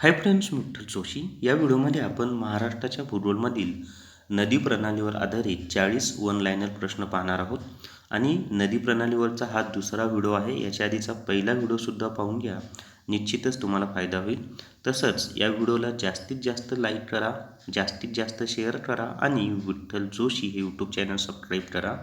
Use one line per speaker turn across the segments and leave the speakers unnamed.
Hi friends, मी विठ्ठल जोशी. या व्हिडिओमध्ये आपण महाराष्ट्राच्या भूगोलमधील नदी प्रणालीवर आधारित 40 वन लाईनर प्रश्न पाहणार आहोत. आणि नदी प्रणालीवरचा हा दुसरा व्हिडिओ आहे. याच्या आधीचा पहिला व्हिडिओसुद्धा पाहून घ्या, निश्चितच तुम्हाला फायदा होईल. तसंच या व्हिडिओला जास्तीत जास्त लाईक करा, जास्तीत जास्त शेअर करा आणि विठ्ठल जोशी हे यूट्यूब चॅनल सबस्क्राईब करा.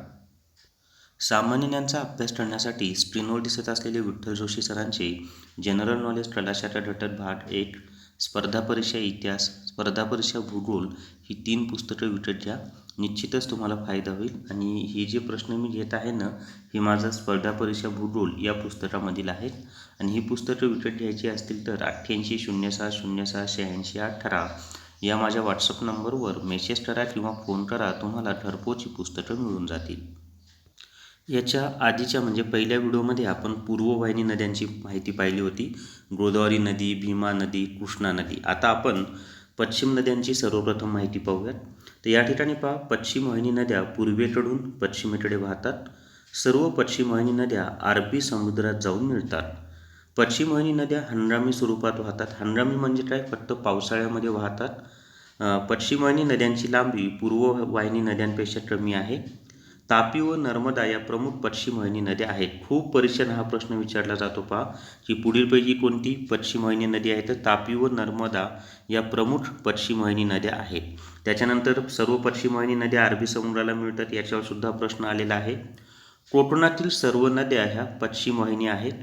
सामान्य ज्ञानचा अभ्यास करण्यासाठी स्क्रीनवर दिसत असलेले विठ्ठल जोशी सरांचे जनरल नॉलेज कलाशाखा घटक भाग 1, स्पर्धा परीक्षा इतिहास, स्पर्धा परीक्षा भूगोल ही 3 पुस्तकं विकत घ्या. निश्चितच तुम्हाला फायदा होईल. आणि हे जे प्रश्न मी घेत आहे ना, हे माझा स्पर्धा परीक्षा भूगोल या पुस्तकामधील आहेत. आणि ही पुस्तकं विकत घ्यायची असतील तर 880606068618 या माझ्या व्हॉट्सअप नंबरवर मेसेज करा किंवा फोन करा. तुम्हाला घरपोच ही पुस्तकं मिळून जातील. याच्या आधीच्या म्हणजे पहिल्या व्हिडिओमध्ये आपण पूर्ववाहिनी नद्यांची माहिती पाहिली होती. गोदावरी नदी, भीमा नदी, कृष्णा नदी. आता आपण पश्चिम नद्यांची सर्वप्रथम माहिती पाहूयात. तर या ठिकाणी पहा, पश्चिम वाहिनी नद्या पूर्वेकडून पश्चिमेकडे वाहतात. सर्व पश्चिम वाहिनी नद्या अरबी समुद्रात जाऊन मिळतात. पश्चिम वाहिनी नद्या हंगामी स्वरूपात वाहतात. हंगामी म्हणजे काय? फक्त पावसाळ्यामध्ये वाहतात. पश्चिम वाहिनी नद्यांची लांबी पूर्व वाहिनी नद्यांपेक्षा कमी आहे. तापी व नर्मदा या प्रमुख पश्चिम वाहिनी नद्या आहेत. खूप परीक्षेला हा प्रश्न विचारला जातो पहा, की पुढीलपैकी कोणती पश्चिम वाहिनी नदी आहे? तर तापी व नर्मदा या प्रमुख पश्चिम वाहिनी नद्या आहेत. त्याच्यानंतर सर्व पश्चिम वाहिनी नद्या अरबी समुद्राला मिळतात, याच्यावर सुद्धा प्रश्न आलेला आहे. कोकणातील सर्व नद्या ह्या पश्चिम वाहिनी आहेत.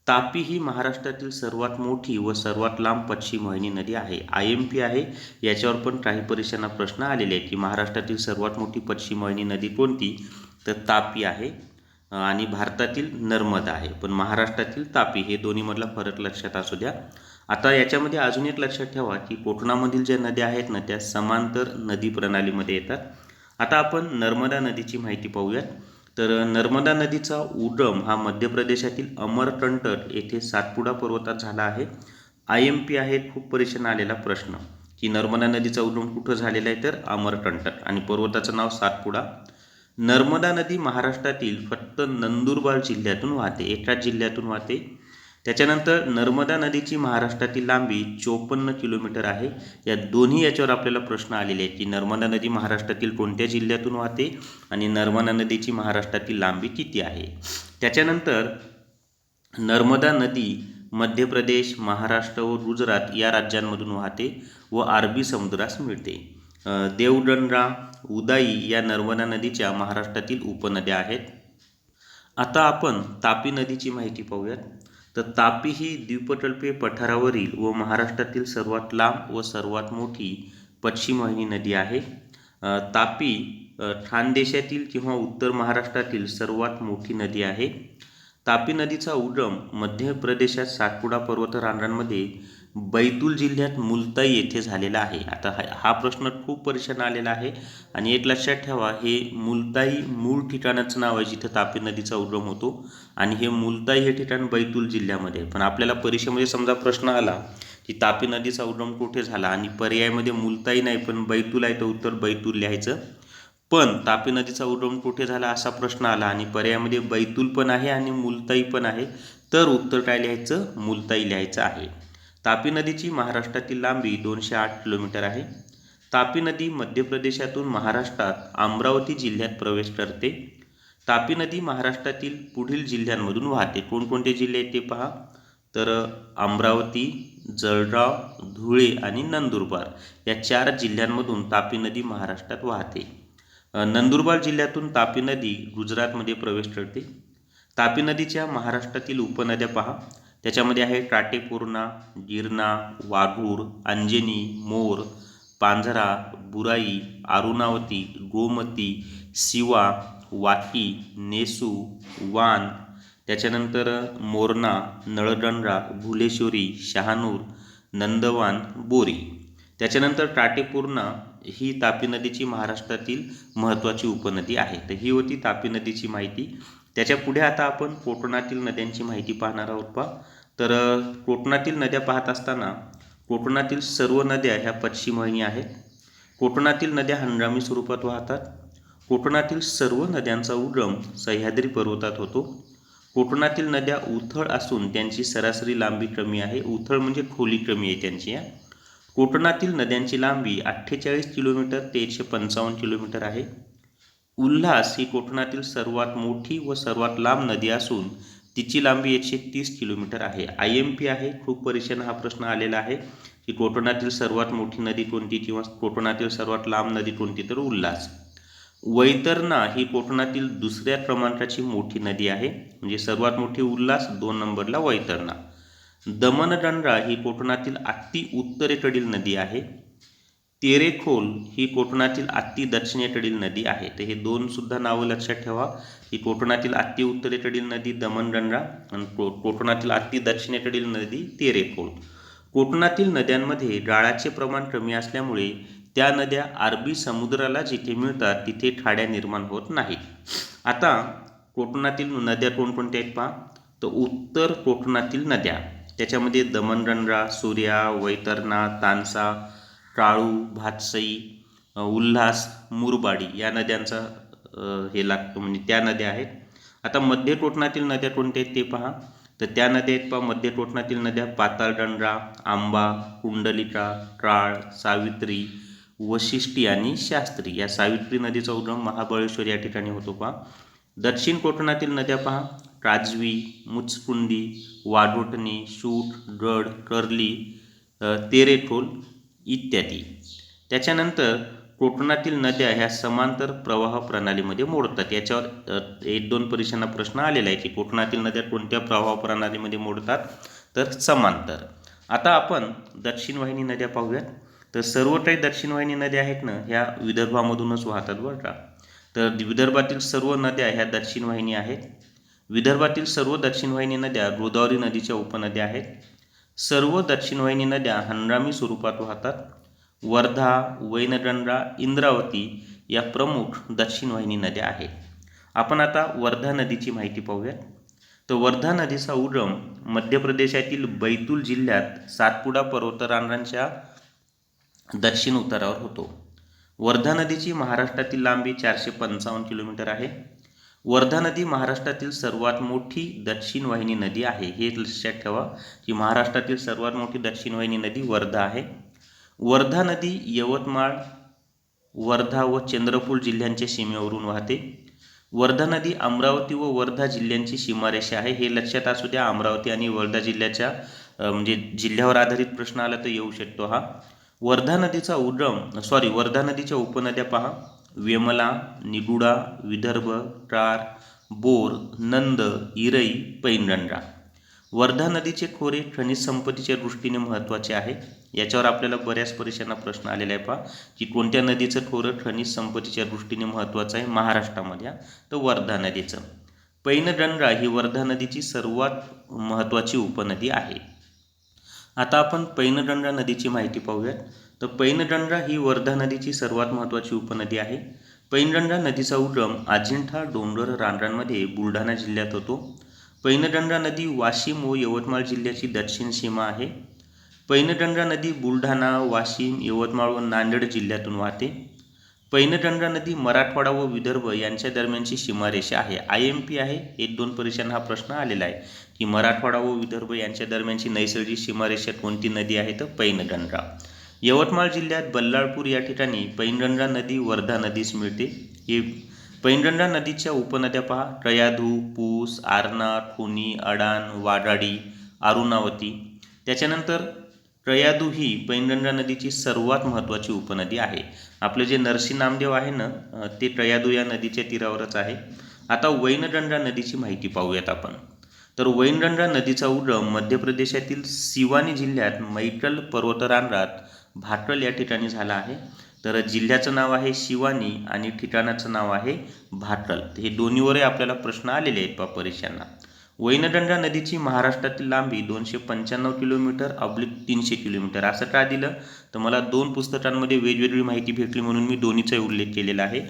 तापी ही महाराष्ट्रातील सर्वात मोठी व सर्वात लांब पश्चिम वाहिनी नदी आहे. IMP आहे. याच्यावर पण काही परीक्षांना प्रश्न आलेले आहेत, की महाराष्ट्रातील सर्वात मोठी पश्चिम वाहिनी नदी कोणती? तर तापी आहे. आणि भारतातील नर्मदा आहे, पण महाराष्ट्रातील तापी. हे दोन्हीमधला फरक लक्षात असू द्या. आता याच्यामध्ये अजून एक लक्षात ठेवा, की कोकणामधील ज्या नद्या आहेत ना, त्या समांतर नदी प्रणालीमध्ये येतात. आता आपण नर्मदा नदीची माहिती पाहूयात. तर नर्मदा नदीचा उगम हा मध्य प्रदेशातील अमरकंटक येथे सातपुडा पर्वतात झाला आहे. IMP आहे. खूप परीक्षेला आलेला प्रश्न, की नर्मदा नदीचा उगम कुठं झालेला आहे? तर अमरकंटक, आणि पर्वताचं नाव सातपुडा. नर्मदा नदी महाराष्ट्रातील फक्त नंदुरबार जिल्ह्यातून वाहते, एकाच जिल्ह्यातून वाहते. त्याच्यानंतर नर्मदा नदीची महाराष्ट्रातील लांबी 54 किलोमीटर आहे. या दोन्ही याच्यावर आपल्याला प्रश्न आलेले आहेत, की नर्मदा नदी महाराष्ट्रातील कोणत्या जिल्ह्यातून वाहते आणि नर्मदा नदीची महाराष्ट्रातील लांबी किती आहे. त्याच्यानंतर नर्मदा नदी मध्य प्रदेश, महाराष्ट्र व गुजरात या राज्यांमधून वाहते व अरबी समुद्रास मिळते. देवगंगा, उदाई या नर्मदा नदीच्या महाराष्ट्रातील उपनद्या आहेत. आता आपण तापी नदीची माहिती पाहूयात. तर तापी ही द्वीपकल्पीय पठारावरील व महाराष्ट्रातील सर्वात लांब व सर्वात मोठी पश्चिम वाहिनी नदी आहे. तापी खानदेशातील किंवा उत्तर महाराष्ट्रातील सर्वात मोठी नदी आहे. तापी नदीचा उगम मध्य प्रदेशात सातपुडा पर्वत रांगांमध्ये बैतूल जिल्ह्यात मुलताई येथे झालेला आहे. आता हा प्रश्न खूप परीक्षेला आलेला आहे. आणि एक लक्षात ठेवा, हे मुलताई मूळ ठिकाणाचं नाव आहे जिथं तापी नदीचा उगम होतो. आणि हे मुलताई हे ठिकाण बैतूल जिल्ह्यामध्ये. पण आपल्याला परीक्षेमध्ये समजा प्रश्न आला, की तापी नदीचा उगम कुठे झाला, आणि पर्यायामध्ये मुलताई नाही पण बैतूल आहे, तर उत्तर बैतूल लिहायचं. पण तापी नदीचा उगम कुठे झाला असा प्रश्न आला आणि पर्यायामध्ये बैतूल पण आहे आणि मुलताई पण आहे, तर उत्तर काय लिहायचं? मुलताई लिहायचं आहे. तापी नदीची महाराष्ट्रातील लांबी 208 किलोमीटर आहे. तापी नदी मध्य प्रदेशातून महाराष्ट्रात अमरावती जिल्ह्यात प्रवेश करते. तापी नदी महाराष्ट्रातील पुढील जिल्ह्यांमधून वाहते. कोणकोणते जिल्हे आहेत ते पहा. तर अमरावती, जळगाव, धुळे आणि नंदुरबार या 4 जिल्ह्यांमधून तापी नदी महाराष्ट्रात वाहते. नंदुरबार जिल्ह्यातून तापी नदी गुजरातमध्ये प्रवेश करते. तापी नदीच्या महाराष्ट्रातील उपनद्या पहा. त्याच्यामध्ये आहे काटेपूर्णा, गिरणा, वाघूर, अंजनी, मोर, पांझरा, बुराई, अरुणावती, गोमती, सिवा, वाकी, नेसू, वान. त्याच्यानंतर मोरणा, नळगंगा, भुलेश्वरी, शहानूर, नंदवान, बोरी. त्याच्यानंतर काटेपूर्णा ही तापी नदीची महाराष्ट्रातील महत्त्वाची उपनदी आहे. तर ही होती तापी नदीची माहिती. त्याच्या पुढे आता आपण कोकणातील नद्यांची माहिती पाहणार आहोत पहा. तर कोकणातील नद्या पाहत असताना कोकणातील सर्व नद्या ह्या पश्चिम वाहिनी आहेत. कोकणातील नद्या हंगामी स्वरूपात वाहतात. कोकणातील सर्व नद्यांचा उगम सह्याद्री पर्वतात होतो. कोकणातील नद्या उथळ असून त्यांची सरासरी लांबी कमी आहे. उथळ म्हणजे खोली कमी आहे त्यांची. कोकणातील नद्यांची लांबी 48 किलोमीटर ते 155 किलोमीटर आहे. उल्हास ही कोकणातील सर्वात मोठी व सर्वात लांब नदी असून तिची लांबी 130 किलोमीटर आहे. IMP आहे, खूप परीक्षेला हा प्रश्न आलेला आहे की कोकणातील सर्वात मोठी नदी कोणती किंवा कोकणातील सर्वात लांब नदी कोणती, तर उल्हास. वैतरणा ही कोकणातील दुसऱ्या क्रमांकाची मोठी नदी आहे. म्हणजे सर्वात मोठी उल्हास, 2 नंबरला वैतरणा. दमणगंगा ही कोकणातील अति उत्तरेकडील नदी आहे. तेरेखोल ही कोकणातील अति दक्षिणेकडील नदी आहे. तर हे 2 सुद्धा नावं लक्षात ठेवा की कोकणातील अति उत्तरेकडील नदी दमणगंगा आणि कोकणातील अति दक्षिणेकडील नदी तेरेखोल. कोकणातील नद्यांमध्ये गाळाचे प्रमाण कमी असल्यामुळे त्या नद्या अरबी समुद्राला जिथे मिळतात तिथे खाड्या निर्माण होत नाहीत. आता कोकणातील नद्या कोणकोणत्या आहेत पहा. तर उत्तर कोकणातील नद्या, त्याच्यामध्ये दमणगंगा, सूर्या, वैतरणा, तानसा, काळू, भातसई, उल्हास, मुरबाडी या नद्यांचा हे लागतं, म्हणजे त्या नद्या आहेत. आता मध्य कोकणातील नद्या कोणत्या आहेत ते पहा. तर त्या नद्या आहेत पहा. मध्य कोकणातील नद्या पाताळगंगा, आंबा, कुंडलिका, काळ, सावित्री, वशिष्ठी आणि शास्त्री. या सावित्री नदीचा उगम महाबळेश्वर या ठिकाणी होतो पहा. दक्षिण कोकणातील नद्या पहा. काजवी, मुचकुंदी, वाढोटणी, शूट, गड, कर्ली, तेरेखोल इत्यादी. त्याच्यानंतर कोकणातील नद्या ह्या समांतर प्रवाह प्रणालीमध्ये मोडतात. याच्यावर 1-2 परीक्षांना प्रश्न आलेला आहे की कोकणातील नद्या कोणत्या प्रवाह प्रणालीमध्ये मोडतात, तर समांतर. आता आपण दक्षिण वाहिनी नद्या पाहूयात. तर सर्व काही दक्षिण वाहिनी नद्या आहेत ना, ह्या विदर्भामधूनच वाहतात बरं का. तर विदर्भातील सर्व नद्या ह्या दक्षिण वाहिनी आहेत. विदर्भातील सर्व दक्षिण वाहिनी नद्या गोदावरी नदीच्या उपनद्या आहेत. सर्व दक्षिण वाहिनी नद्या हंगामी स्वरूपात वाहतात. वर्धा, वैनगंगा, इंद्रावती या प्रमुख दक्षिण वाहिनी नद्या आहेत. आपण आता वर्धा नदीची माहिती पाहूया. तर वर्धा नदीचा उगम मध्य प्रदेशातील बैतूल जिल्ह्यात सातपुडा पर्वतरांगांच्या दक्षिण उतारावर होतो. वर्धा नदीची महाराष्ट्रातील लांबी 455 किलोमीटर आहे. वर्धा नदी महाराष्ट्रातील सर्वात मोठी दक्षिण वाहिनी नदी आहे. हे लक्षात ठेवा की महाराष्ट्रातील सर्वात मोठी दक्षिण वाहिनी नदी वर्धा आहे. वर्धा नदी यवतमाळ, वर्धा व चंद्रपूर जिल्ह्यांच्या सीमेवरून वाहते. वर्धा नदी अमरावती व वर्धा जिल्ह्यांची सीमारेषा आहे. हे लक्षात असू द्या, अमरावती आणि वर्धा जिल्ह्याच्या म्हणजे जिल्ह्यावर आधारित प्रश्न आला तर येऊ शकतो हा. वर्धा नदीचा वर्धा नदीच्या उपनद्या पहा. वेमला, निगुडा, विदर्भ, कार, बोर, नंद, इरई, पैनगंगा. वर्धा नदीचे खोरे खनिज संपत्तीच्या दृष्टीने महत्त्वाचे आहे. याच्यावर आपल्याला बऱ्याच परीक्षांना प्रश्न आलेला आहे पहा की कोणत्या नदीचं खोरं खनिज संपत्तीच्या दृष्टीने महत्त्वाचं आहे महाराष्ट्रामध्ये. तर वर्धा नदीचं. पैनगंगा ही वर्धा नदीची सर्वात महत्त्वाची उपनदी आहे. आता आपण पैनगंगा नदीची माहिती पाहूयात. तर पैनगंगा ही वर्धा नदीची सर्वात महत्त्वाची उपनदी आहे. पैनगंगा नदीचा उगम अजिंठा डोंगर रांगांमध्ये बुलढाणा जिल्ह्यात होतो. पैनगंगा नदी वाशिम व यवतमाळ जिल्ह्याची दक्षिण सीमा आहे. पैनगंगा नदी बुलढाणा, वाशिम, यवतमाळ व नांदेड जिल्ह्यातून वाहते. पैनगंगा नदी मराठवाडा व विदर्भ यांच्या दरम्यानची सीमारेषा आहे. IMP आहे. 1-2 परीक्षांना हा प्रश्न आलेला आहे की मराठवाडा व विदर्भ यांच्या दरम्यानची नैसर्गिक सीमारेषा कोणती नदी आहे, तर पैनगंगा. यवतमाळ जिल्ह्यात बल्लाळपूर या ठिकाणी पैनगंगा नदी वर्धा नदीस मिळते. ही पैनगंगा नदीच्या उपनद्या पहा. कयाधू, पूस, आरणा, खुनी, अडाण, वाघाडी, अरुणावती. त्याच्यानंतर कयाधू ही पैनगंगा नदीची सर्वात महत्त्वाची उपनदी आहे. आपले जे नरसी नामदेव आहे ना, ते कयाधू या नदीच्या तीरावरच आहे. आता वैनगंगा नदीची माहिती पाहूयात आपण. तर वैनगंगा नदीचा उगम मध्य प्रदेशातील सिवानी जिल्ह्यात मैकल पर्वतरांगात भाटल या ठिकाणी झाला आहे. तर जिल्ह्याचं नाव आहे शिवानी आणि ठिकाणाचं नाव आहे भाटल. हे दोन्हीवरही आपल्याला प्रश्न आलेले आहेत परीक्षांना. वैनगंगा नदीची महाराष्ट्रातील लांबी 295 किलोमीटर / 300 किलोमीटर. असं का दिलं, तर मला 2 पुस्तकांमध्ये वेगवेगळी माहिती भेटली म्हणून मी दोन्हीचा उल्लेख केलेला आहे.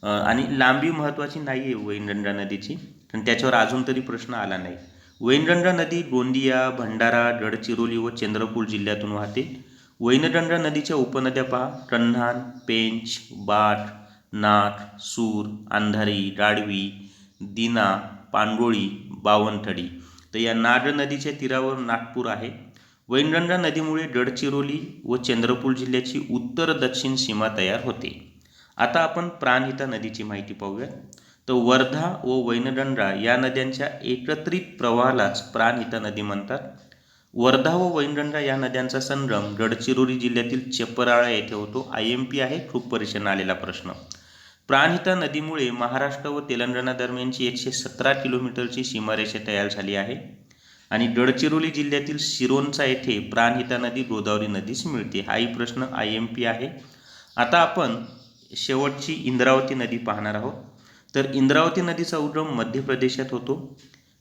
आणि लांबी महत्त्वाची नाही आहे वैनगंगा नदीची, पण त्याच्यावर अजून तरी प्रश्न आला नाही. वैनगंगा नदी गोंदिया, भंडारा, गडचिरोली व चंद्रपूर जिल्ह्यातून वाहते. वैनगंगा नदीच्या उपनद्या पहा. कन्हान, पेंच, बाट, नाथ, सूर, अंधारी, गाढवी, दिना, पांडोळी, बावनथडी. तर या नाड नदीच्या तीरावर नागपूर आहे. वैनगंगा नदीमुळे गडचिरोली व चंद्रपूर जिल्ह्याची उत्तर दक्षिण सीमा तयार होते. आता आपण प्राणहिता नदीची माहिती पाहूया. तर वर्धा व वैनगंगा या नद्यांच्या एकत्रित प्रवाहालाच प्राणहिता नदी म्हणतात. वर्धा व वैनगंगा या नद्यांचा संगम गडचिरोली जिल्ह्यातील चपराळा येथे होतो. IMP आहे, खूप परीक्षेला आलेला प्रश्न. प्राणहिता नदीमुळे महाराष्ट्र व तेलंगणा दरम्यानची 117 किलोमीटरची सीमारेषा तयार झाली आहे. आणि गडचिरोली जिल्ह्यातील सिरोंचा येथे प्राणहिता नदी गोदावरी नदीस मिळते. हाही प्रश्न IMP आहे. आता आपण शेवटची इंद्रावती नदी पाहणार आहोत. तर इंद्रावती नदीचा उगम मध्य प्रदेशात होतो.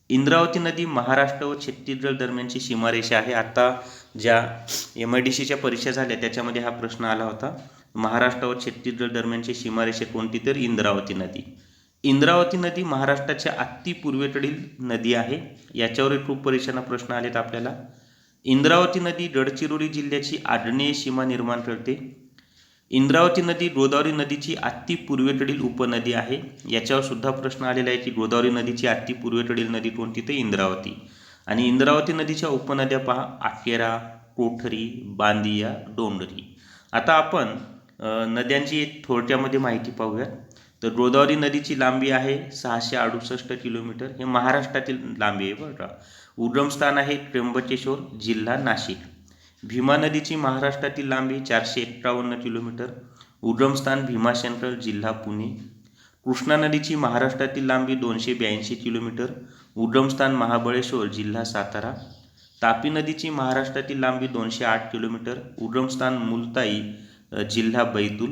इंद्रावती नदी महाराष्ट्र व छत्तीसगड दरम्यानची सीमारेषा आहे. आता ज्या MIDCच्या परीक्षा झाल्या त्याच्यामध्ये हा प्रश्न आला होता. महाराष्ट्र व छत्तीसगड दरम्यानची सीमारेषा कोणती? तर इंद्रावती नदी. इंद्रावती नदी महाराष्ट्राच्या अति पूर्वेकडील नदी आहे. याच्यावरही खूप परीक्षांना प्रश्न आलेत आपल्याला. इंद्रावती नदी गडचिरोली जिल्ह्याची आग्नेय सीमा निर्माण करते. इंद्रावती नदी गोदावरी नदीची अति पूर्वेकडील उपनदी आहे. याच्यावर सुद्धा प्रश्न आलेला आहे की गोदावरी नदीची अति पूर्वेकडील नदी कोणती? तर इंद्रावती. आणि इंद्रावती नदीच्या उपनद्या पहा, आकेरा, कोठरी, बांदिया, डोंगरी. आता आपण नद्यांची थोडक्यामध्ये माहिती पाहूया. तर गोदावरी नदीची लांबी आहे 668 किलोमीटर. हे महाराष्ट्रातील लांबी आहे बरं का. उगमस्थान आहे त्र्यंबकेश्वर, जिल्हा नाशिक. भीमा नदीची महाराष्ट्रातील लांबी 451 किलोमीटर. उगमस्थान भीमाशंकर, जिल्हा पुणे. कृष्णा नदीची महाराष्ट्रातील लांबी 282 किलोमीटर. उगमस्थान महाबळेश्वर, जिल्हा सातारा. तापी नदीची महाराष्ट्रातील लांबी 208 किलोमीटर. उगमस्थान मुलताई, जिल्हा बैतूल.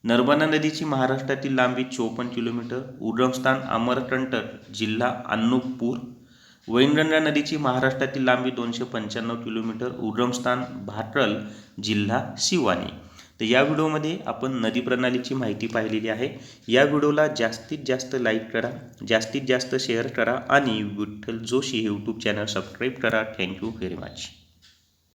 नर्मदा नदीची महाराष्ट्रातील लांबी 54 किलोमीटर. उगमस्थान अमरकंटक, जिल्हा अनूपपूर. वैनगंगा नदीची महाराष्ट्रातील लांबी 295 किलोमीटर. उगमस्थान भाटल, जिल्हा सिवानी. तर या व्हिडिओमध्ये आपण नदी प्रणालीची माहिती पाहिलेली आहे. या व्हिडिओला जास्तीत जास्त लाईक करा, जास्तीत जास्त शेअर करा आणि विठ्ठल जोशी हे यूट्यूब चॅनल सबस्क्राईब करा. Thank you very much.